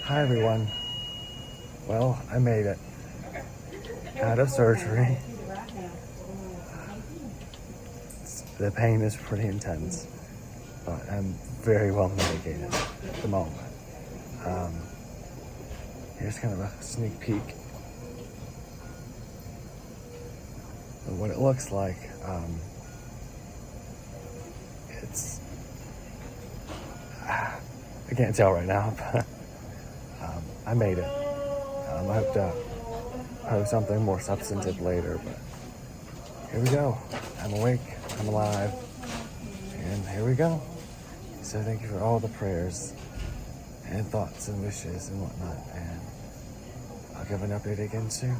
Hi everyone. Well, I made it out of surgery. The pain is pretty intense, but I'm very well medicated at the moment. Here's kind of a sneak peek of what it looks like. It's I can't tell right now, but I made it. I hope to post something more substantive later, but here we go. I'm awake, I'm alive, and here we go. So thank you for all the prayers and thoughts and wishes and whatnot, and I'll give an update again soon.